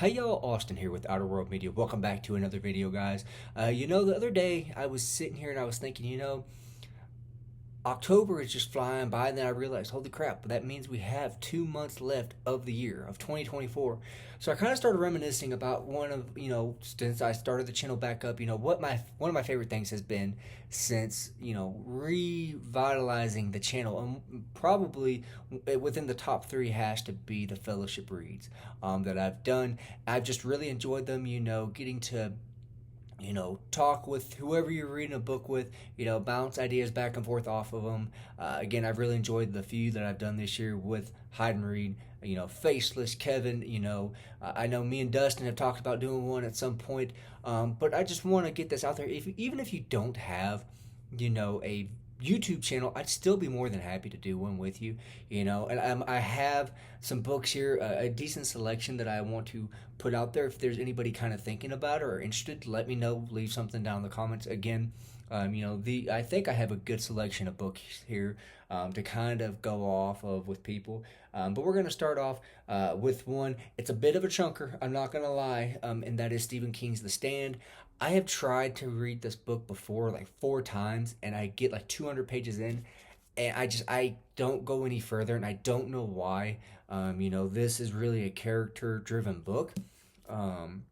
Hey y'all, Austin here with Outer World Media. Welcome back to another video, guys. The other day I was sitting here and I was thinking, October is just flying by, and then I realized, holy crap, that means we have 2 months left of the year of 2024. So I kind of started reminiscing about since I started the channel back up, what my one of my favorite things has been since revitalizing the channel, and probably within the top three has to be the fellowship reads that I've done. I've just really enjoyed them, getting to talk with whoever you're reading a book with, bounce ideas back and forth off of them. Again, I've really enjoyed the few that I've done this year with Hide and Read, Faceless, Kevin, I know me and Dustin have talked about doing one at some point, but I just want to get this out there. Even if you don't have, a YouTube channel, I'd still be more than happy to do one with you, and I have some books here, a decent selection that I want to put out there. If there's anybody kind of thinking about it or interested, let me know. Leave something down in the comments. Again, I think I have a good selection of books here to kind of go off of with people. But we're gonna start off with one. It's a bit of a chunker, I'm not gonna lie, and that is Stephen King's The Stand. I have tried to read this book before like 4 times, and I get like 200 pages in, and I don't go any further, and I don't know why. This is really a character driven book. Um,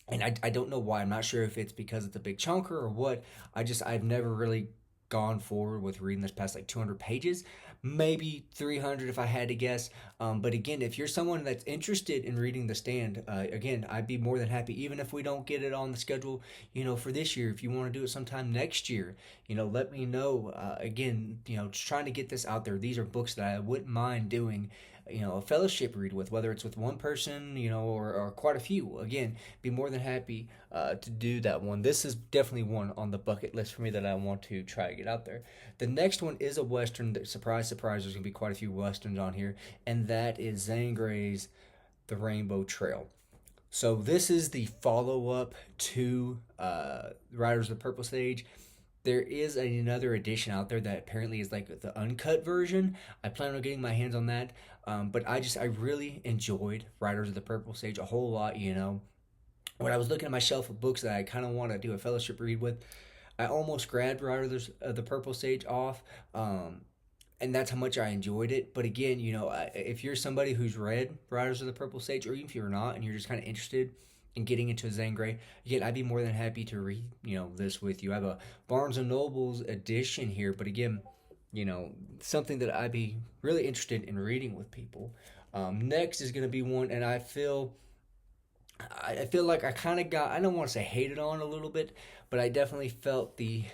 and I don't know why. I'm not sure if it's because it's a big chunker or what. I've never really gone forward with reading this past like 200 pages, maybe 300 if I had to guess. But again, if you're someone that's interested in reading The Stand, again, I'd be more than happy, even if we don't get it on the schedule, for this year. If you want to do it sometime next year, let me know. Again, just trying to get this out there. These are books that I wouldn't mind doing, a fellowship read with, whether it's with one person, or quite a few. Again, be more than happy to do that one. This is definitely one on the bucket list for me that I want to try to get out there. The next one is a Western. That, surprise, surprise, there's going to be quite a few Westerns on here, and that is Zane Grey's The Rainbow Trail. So this is the follow-up to Riders of the Purple Sage. There is another edition out there that apparently is like the uncut version. I plan on getting my hands on that. But I really enjoyed Riders of the Purple Sage a whole lot. When I was looking at my shelf of books that I kind of want to do a fellowship read with, I almost grabbed Riders of the Purple Sage off. And that's how much I enjoyed it. But again, if you're somebody who's read Riders of the Purple Sage, or even if you're not and you're just kind of interested in getting into Zane Grey, again, I'd be more than happy to read, this with you. I have a Barnes and Noble's edition here, but again, something that I'd be really interested in reading with people. Next is going to be one, and I feel like I kind of got, I don't want to say hated on a little bit, but I definitely felt the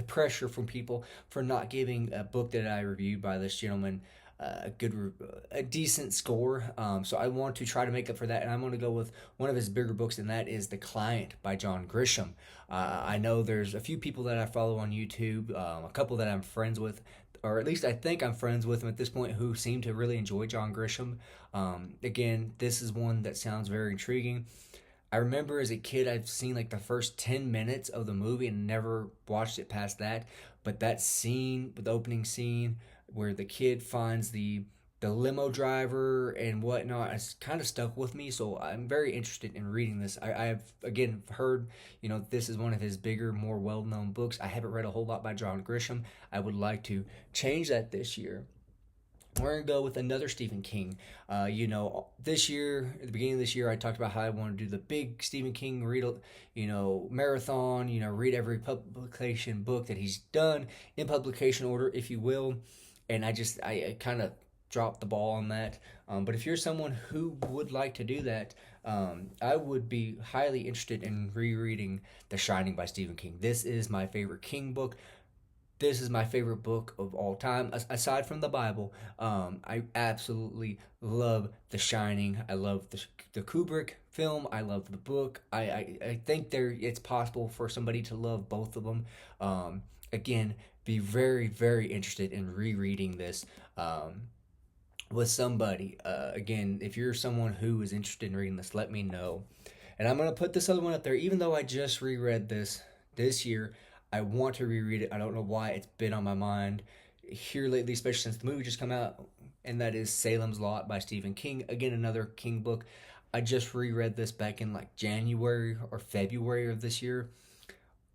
pressure from people for not giving a book that I reviewed by this gentleman a decent score. So I want to try to make up for that, and I'm going to go with one of his bigger books, and that is The Client by John Grisham. I know there's a few people that I follow on YouTube, a couple that I'm friends with, or at least I think I'm friends with them at this point, who seem to really enjoy John Grisham. Again, this is one that sounds very intriguing. I remember as a kid, I've seen like the first 10 minutes of the movie and never watched it past that. But that scene, the opening scene, where the kid finds the limo driver and whatnot, it's kind of stuck with me. So I'm very interested in reading this. I've again heard, this is one of his bigger, more well-known books. I haven't read a whole lot by John Grisham. I would like to change that this year. We're going to go with another Stephen King. This year, at the beginning of this year, I talked about how I want to do the big Stephen King read, marathon, read every publication book that he's done in publication order, if you will. And I kind of dropped the ball on that. But if you're someone who would like to do that, I would be highly interested in rereading The Shining by Stephen King. This is my favorite King book. This is my favorite book of all time, aside from the Bible. I absolutely love The Shining. I love the Kubrick film. I love the book. I think it's possible for somebody to love both of them. Again, be very, very interested in rereading this with somebody. Again, if you're someone who is interested in reading this, let me know. And I'm going to put this other one up there, even though I just reread this year. I want to reread it. I don't know why it's been on my mind here lately, especially since the movie just come out, and that is Salem's Lot by Stephen King. Again, another King book. I just reread this back in like January or February of this year.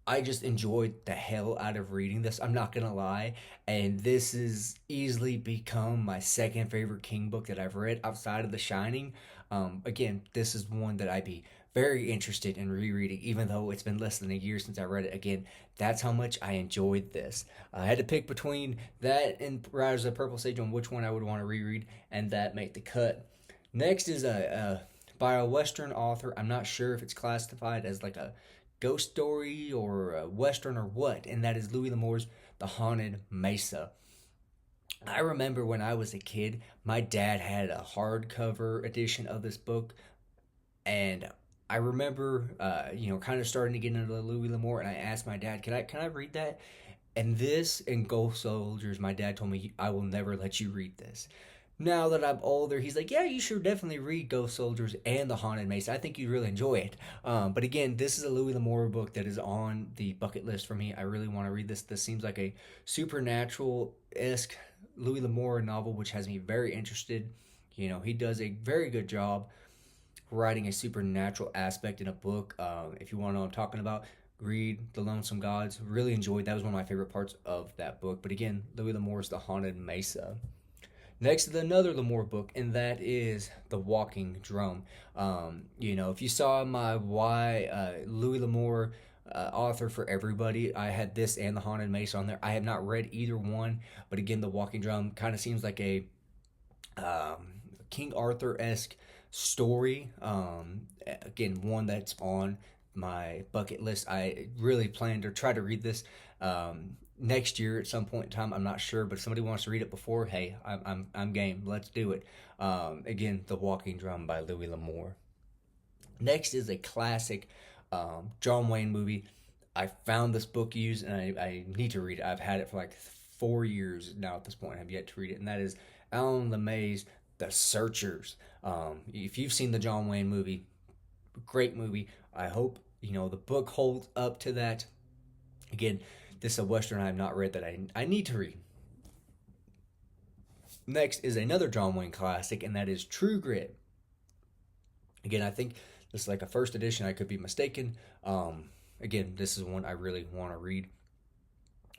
I just enjoyed the hell out of reading this. I'm not gonna lie, and this has easily become my second favorite King book that I've read outside of The Shining. Again, this is one that I'd be very interested in rereading, even though it's been less than a year since I read it. Again, that's how much I enjoyed this. I had to pick between that and Riders of the Purple Sage on which one I would want to reread, and that made the cut. Next is a by a Western author. I'm not sure if it's classified as like a ghost story or a Western or what, and that is Louis L'Amour's The Haunted Mesa. I remember when I was a kid, my dad had a hardcover edition of this book, and I remember, kind of starting to get into Louis L'Amour, and I asked my dad, "Can I read that?" And this and Ghost Soldiers, my dad told me, "I will never let you read this." Now that I'm older, he's like, "Yeah, you should definitely read Ghost Soldiers and The Haunted Maze. I think you'd really enjoy it." But again, this is a Louis L'Amour book that is on the bucket list for me. I really want to read this. This seems like a supernatural esque Louis L'Amour novel, which has me very interested. He does a very good job writing a supernatural aspect in a book. If you want to know what I'm talking about, read The Lonesome Gods. Really enjoyed that. Was one of my favorite parts of that book. But again, Louis L'Amour's The Haunted Mesa. Next is another L'Amour book, and that is The Walking Drum. If you saw my why Louis L'Amour author for everybody, I had this and The Haunted Mesa on there. I have not read either one, but again, The Walking Drum kind of seems like a King Arthur esque story. Again, one that's on my bucket list. I really plan to try to read this next year at some point in time. I'm not sure, but if somebody wants to read it before, hey, I'm game. Let's do it. Again, The Walking Drum by Louis L'Amour. Next is a classic John Wayne movie. I found this book used, and I need to read it. I've had it for like 4 years now at this point. I have yet to read it, and that is Alan LeMay's The Searchers. If you've seen the John Wayne movie, great movie. I hope the book holds up to that. Again, this is a Western I have not read that I need to read. Next is another John Wayne classic, and that is True Grit. Again, I think this is like a first edition. I could be mistaken. Again, this is one I really want to read.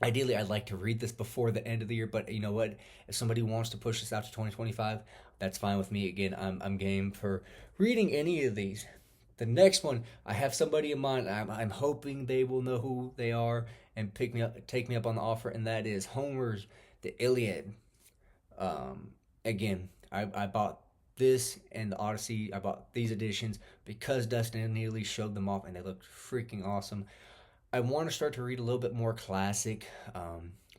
Ideally, I'd like to read this before the end of the year, but you know what? If somebody wants to push this out to 2025, that's fine with me. Again, I'm game for reading any of these. The next one, I have somebody in mind. I'm hoping they will know who they are and take me up on the offer, and that is Homer's The Iliad. Again, I bought this and the Odyssey. I bought these editions because Dustin and Neely showed them off, and they looked freaking awesome. I want to start to read a little bit more classic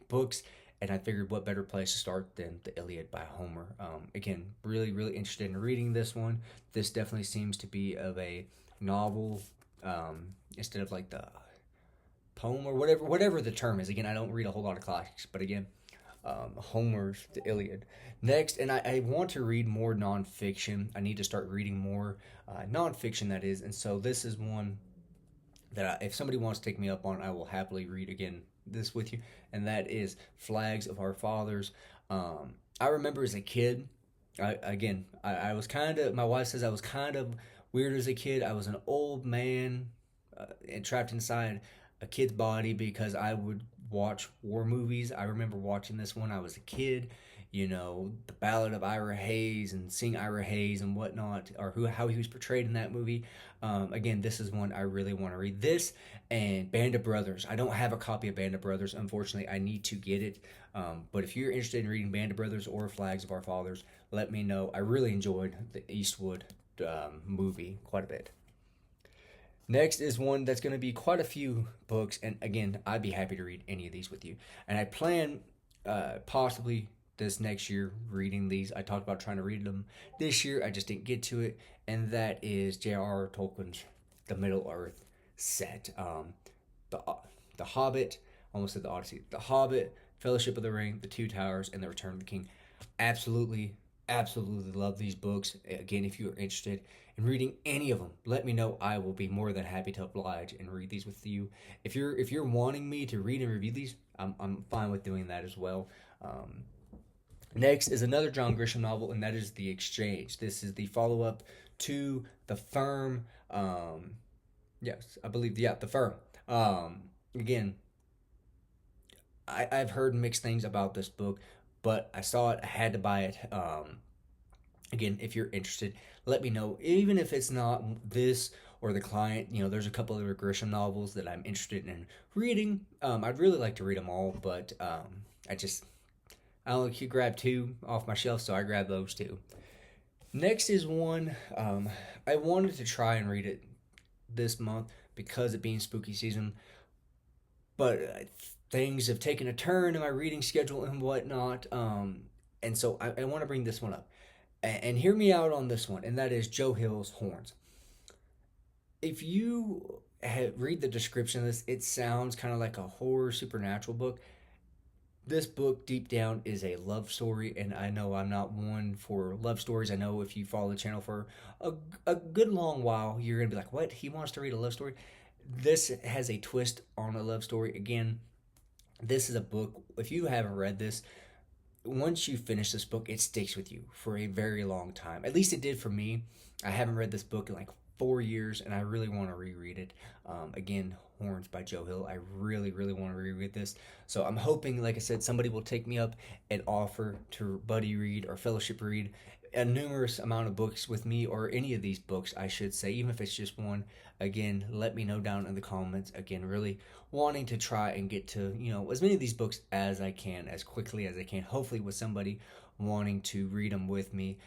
books, and I figured what better place to start than The Iliad by Homer. Again, really, really interested in reading this one. This definitely seems to be of a novel instead of like the poem or whatever the term is. Again, I don't read a whole lot of classics, but again, Homer's The Iliad. Next, and I want to read more nonfiction. I need to start reading more nonfiction, that is, and so this is one that if somebody wants to take me up on, I will happily read again this with you, and that is Flags of Our Fathers. I remember as a kid, I was kind of, my wife says I was kind of weird as a kid. I was an old man and trapped inside a kid's body because I would watch war movies. I remember watching this when I was a kid. The Ballad of Ira Hayes and seeing Ira Hayes and whatnot, or how he was portrayed in that movie. Again, this is one I really want to read. This and Band of Brothers. I don't have a copy of Band of Brothers. Unfortunately, I need to get it. But if you're interested in reading Band of Brothers or Flags of Our Fathers, let me know. I really enjoyed the Eastwood movie quite a bit. Next is one that's going to be quite a few books, and again, I'd be happy to read any of these with you. And I plan possibly this next year reading these. I talked about trying to read them this year. I just didn't get to it, and that is J.R.R. Tolkien's The Middle-earth set. The Hobbit, almost said the Odyssey. The Hobbit, Fellowship of the Ring, The Two Towers, and The Return of the King. Absolutely love these books. Again, if you're interested in reading any of them, let me know. I will be more than happy to oblige and read these with you. If you're wanting me to read and review these, I'm fine with doing that as well. Next is another John Grisham novel, and that is The Exchange. This is the follow-up to the firm. Yes, I believe, yeah, the firm. Again, I've heard mixed things about this book, but I saw it, I had to buy it. Again, if you're interested, let me know. Even if it's not this or The Client, there's a couple of Grisham novels that I'm interested in reading. I'd really like to read them all, but I only could grab two off my shelf, so I grabbed those two. Next is one I wanted to try and read it this month because it being spooky season, but things have taken a turn in my reading schedule and whatnot. And so I want to bring this one up. And hear me out on this one, and that is Joe Hill's Horns. If you read the description of this, it sounds kind of like a horror supernatural book. This book, deep down, is a love story, and I know I'm not one for love stories. I know if you follow the channel for a good long while, you're going to be like, what? He wants to read a love story? This has a twist on a love story. Again, this is a book, if you haven't read this, once you finish this book, it sticks with you for a very long time. At least it did for me. I haven't read this book in like 4 years, and I really want to reread it. Again, Horns by Joe Hill. I really, really want to reread this. So I'm hoping, like I said, somebody will take me up and offer to buddy read or fellowship read a numerous amount of books with me, or any of these books, I should say, even if it's just one. Again, let me know down in the comments. Again, really wanting to try and get to, as many of these books as I can, as quickly as I can, hopefully with somebody wanting to read them with me.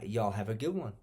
Y'all have a good one.